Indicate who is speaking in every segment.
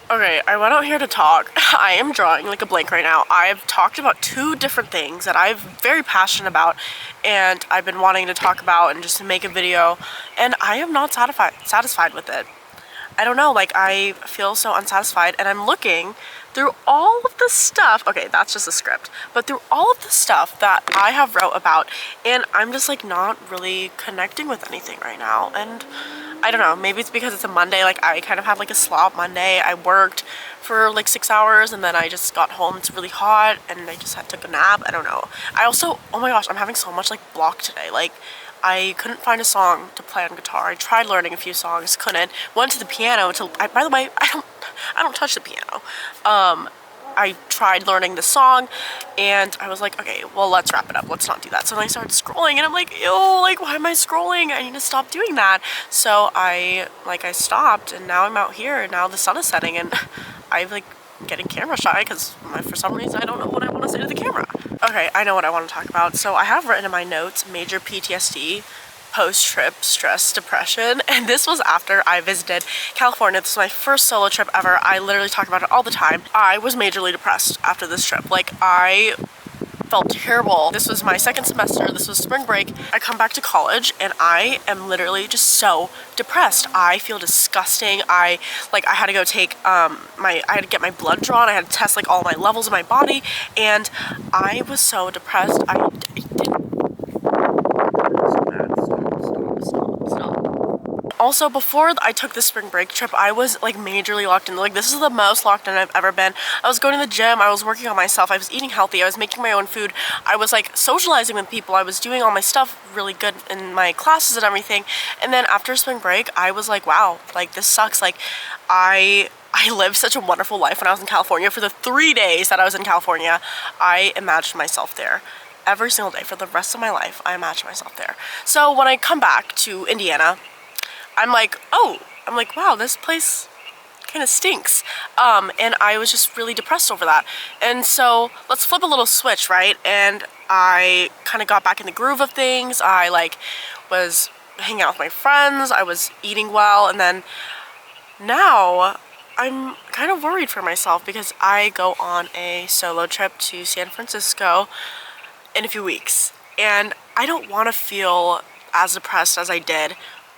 Speaker 1: Okay, I went out here to talk. I am drawing like a blank right now. I've talked about two different things that I'm very passionate about and I've been wanting to talk about and just to make a video, and I am not satisfied with it. I don't know, like I feel so unsatisfied, and I'm looking through all of the stuff. Okay, that's just a script, but through all of the stuff that I have wrote about, and I'm just like not really connecting with anything right now. And I don't know, maybe it's because it's a Monday, like I kind of have like a slop Monday. I worked for like 6 hours and then I just got home. It's really hot and I just took a nap. I don't know. I also, oh my gosh, I'm having so much like block today. Like I couldn't find a song to play on guitar. I tried learning a few songs, couldn't. Went to the piano by the way, I don't touch the piano. I tried learning the song and I was like, okay, well, let's wrap it up. Let's not do that. So then I started scrolling and I'm like, ew, like, why am I scrolling? I need to stop doing that. So I stopped and now I'm out here and now the sun is setting and I'm like getting camera shy because for some reason I don't know what I want to say to the camera. Okay, I know what I want to talk about. So I have written in my notes major PTSD, post-trip stress depression, and this was after I visited California. This was my first solo trip ever. I literally talk about it all the time. I was majorly depressed after this trip. Like I felt terrible. This was my second semester. This was spring break. I come back to college and I am literally just so depressed. I feel disgusting. I had to go take I had to get my blood drawn. I had to test like all my levels of my body and I was so depressed. I didn't. Also, before I took the spring break trip, I was like majorly locked in. Like this is the most locked in I've ever been. I was going to the gym, I was working on myself, I was eating healthy, I was making my own food, I was like socializing with people, I was doing all my stuff really good in my classes and everything. And then after spring break, I was like, wow, like this sucks. Like I lived such a wonderful life when I was in California. For the 3 days that I was in California, I imagined myself there. Every single day for the rest of my life, I imagined myself there. So when I come back to Indiana, I'm like, wow, this place kind of stinks. And I was just really depressed over that. And so let's flip a little switch, right? And I kind of got back in the groove of things. I like was hanging out with my friends. I was eating well. And then now I'm kind of worried for myself because I go on a solo trip to San Francisco in a few weeks. And I don't want to feel as depressed as I did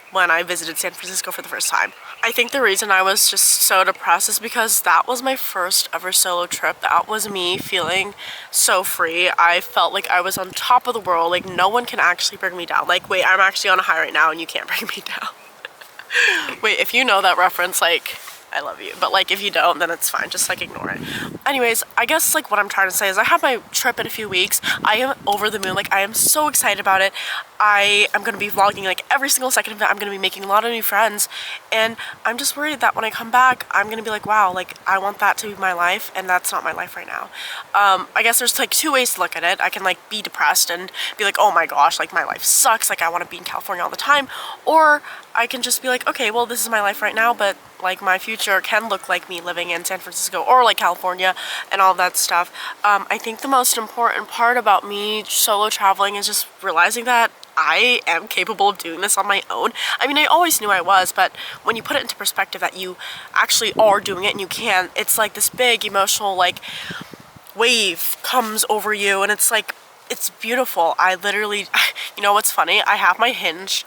Speaker 1: when I visited San Francisco for the first time. I think the reason I was just so depressed is because that was my first ever solo trip. That was me feeling so free. I felt like I was on top of the world. Like no one can actually bring me down. Like wait, I'm actually on a high right now and you can't bring me down. Wait, if you know that reference, like I love you. But like if you don't, then it's fine. Just like ignore it. Anyways, I guess like what I'm trying to say is I have my trip in a few weeks. I am over the moon. Like I am so excited about it. I am going to be vlogging like every single second of it. I'm going to be making a lot of new friends. And I'm just worried that when I come back, I'm going to be like, wow, like I want that to be my life. And that's not my life right now. I guess there's like two ways to look at it. I can like be depressed and be like, oh my gosh, like my life sucks. Like I want to be in California all the time. Or I can just be like, okay, well, this is my life right now, but like my future can look like me living in San Francisco or like California and all that stuff. I think the most important part about me solo traveling is just realizing that I am capable of doing this on my own. I mean, I always knew I was, but when you put it into perspective that you actually are doing it and you can, it's like this big emotional like wave comes over you and it's like, it's beautiful. I literally, you know what's funny? I have my Hinge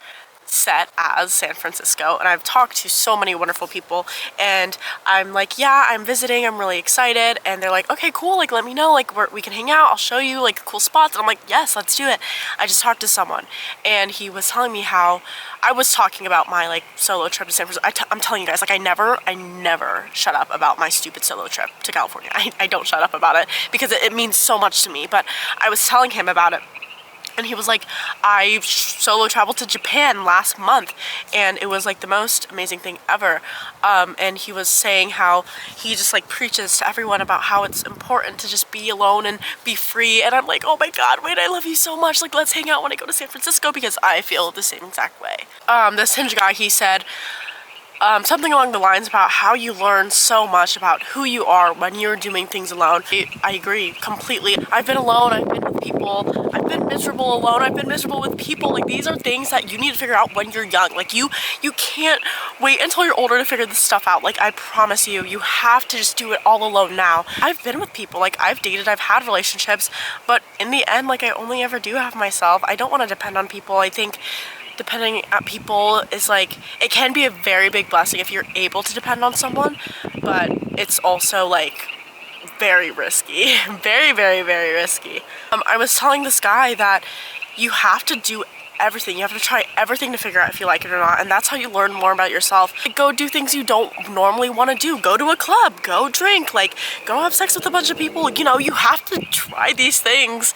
Speaker 1: set as San Francisco and I've talked to so many wonderful people and I'm like, yeah, I'm visiting, I'm really excited, and they're like, okay, cool, like let me know, like we can hang out, I'll show you like cool spots, and I'm like, yes, let's do it. I just talked to someone and he was telling me how I was talking about my like solo trip to San Francisco. I'm telling you guys, like I never shut up about my stupid solo trip to California. I don't shut up about it because it means so much to me, but I was telling him about it. And he was like, I solo traveled to Japan last month and it was like the most amazing thing ever. And he was saying how he just like preaches to everyone about how it's important to just be alone and be free. And I'm like, oh my God, wait, I love you so much. Like, let's hang out when I go to San Francisco because I feel the same exact way. This Hinge guy, he said, something along the lines about how you learn so much about who you are when you're doing things alone. I agree completely. I've been alone, I've been with people, I've been miserable alone, I've been miserable with people. Like, these are things that you need to figure out when you're young. Like, you can't wait until you're older to figure this stuff out. Like, I promise you, you have to just do it all alone now. I've been with people, like, I've dated, I've had relationships, but in the end, like, I only ever do have myself. I don't want to depend on people. I think depending on people is like, it can be a very big blessing if you're able to depend on someone, but it's also like very risky. Very, very, very risky. I was telling this guy that you have to do everything. You have to try everything to figure out if you like it or not, and that's how you learn more about yourself. Like, go do things you don't normally want to do. Go to a club, go drink, like, go have sex with a bunch of people. You know, you have to try these things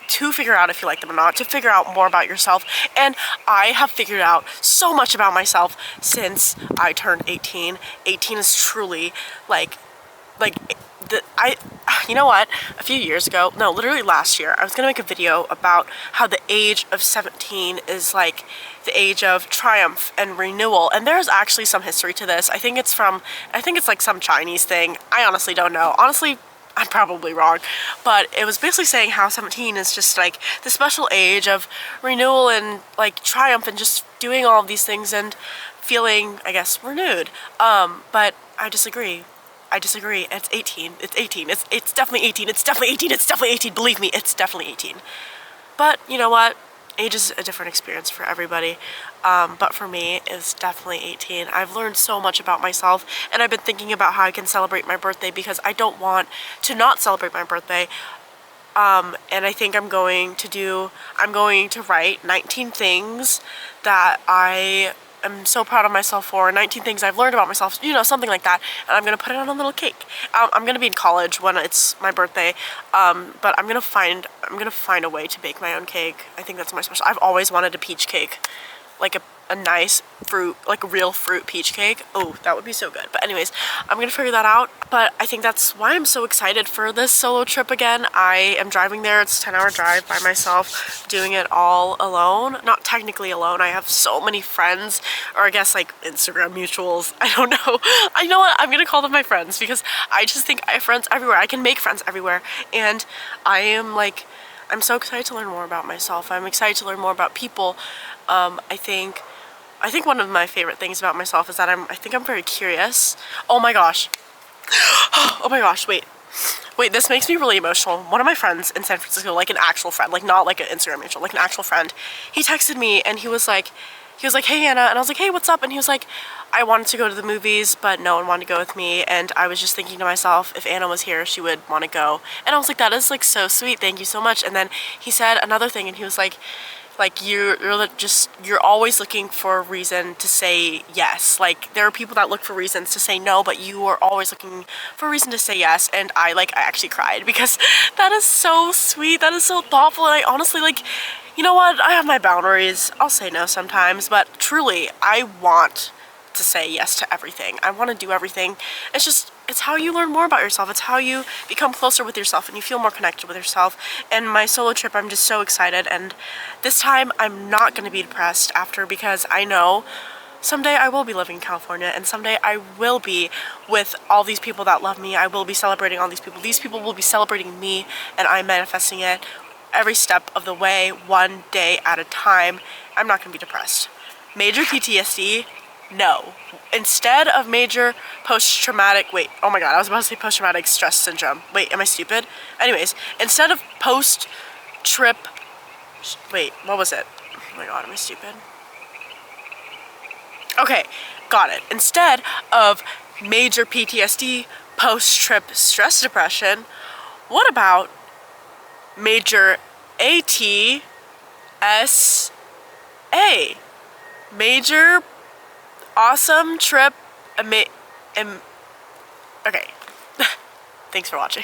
Speaker 1: to figure out if you like them or not, to figure out more about yourself. And I have figured out so much about myself since I turned 18. 18 is truly you know what, a few years ago, no, literally last year, I was gonna make a video about how the age of 17 is like the age of triumph and renewal, and there's actually some history to this. I think it's like some Chinese thing. I honestly don't know. Honestly, I'm probably wrong, but it was basically saying how 17 is just like the special age of renewal and like triumph and just doing all of these things and feeling, I guess, renewed. But I disagree. It's 18. It's 18. It's definitely 18. It's definitely 18. It's definitely 18. Believe me, it's definitely 18. But you know what? Age is a different experience for everybody. But for me, it's definitely 18. I've learned so much about myself, and I've been thinking about how I can celebrate my birthday because I don't want to not celebrate my birthday. And I think I'm going to write 19 things that I am so proud of myself for, 19 things I've learned about myself, you know, something like that, and I'm gonna put it on a little cake. I'm gonna be in college when it's my birthday, but I'm gonna find a way to bake my own cake. I think that's my special. I've always wanted a peach cake, like a nice fruit, like a real fruit peach cake. Oh, that would be so good. But anyways, I'm gonna figure that out. But I think that's why I'm so excited for this solo trip again. I am driving there. It's a 10-hour drive by myself, doing it all alone. Not technically alone. I have so many friends, or I guess like Instagram mutuals. I don't know. I know what? I'm gonna call them my friends because I just think I have friends everywhere. I can make friends everywhere. And I'm so excited to learn more about myself. I'm excited to learn more about people. I think one of my favorite things about myself is that I think I'm very curious. Oh my gosh. Oh my gosh, wait, this makes me really emotional. One of my friends in San Francisco, like an actual friend, like not like an Instagram mutual, like an actual friend, he texted me and he was like, hey Anna, and I was like, hey, what's up? And he was like, I wanted to go to the movies, but no one wanted to go with me, and I was just thinking to myself, if Anna was here, she would want to go. And I was like, that is like so sweet, thank you so much. And then he said another thing, and he was like you're always looking for a reason to say yes. Like, there are people that look for reasons to say no, but you are always looking for a reason to say yes. And I actually cried because that is so sweet, that is so thoughtful, and I honestly, like, you know what, I have my boundaries. I'll say no sometimes, but truly, I want to say yes to everything. I want to do everything. It's how you learn more about yourself. It's how you become closer with yourself and you feel more connected with yourself. And my solo trip, I'm just so excited, and this time I'm not going to be depressed after, because I know someday I will be living in California, and someday I will be with all these people that love me. I will be celebrating all these people. These people will be celebrating me, and I'm manifesting it every step of the way, one day at a time. I'm not going to be depressed. Major PTSD? No. Instead of major post-traumatic, wait, oh my god, I was about to say post-traumatic stress syndrome. Wait, am I stupid? Anyways, instead of post-trip, wait, what was it? Oh my god, am I stupid? Okay, got it. Instead of major PTSD, post-trip stress depression, what about major ATSA? Major awesome trip, okay. Thanks for watching.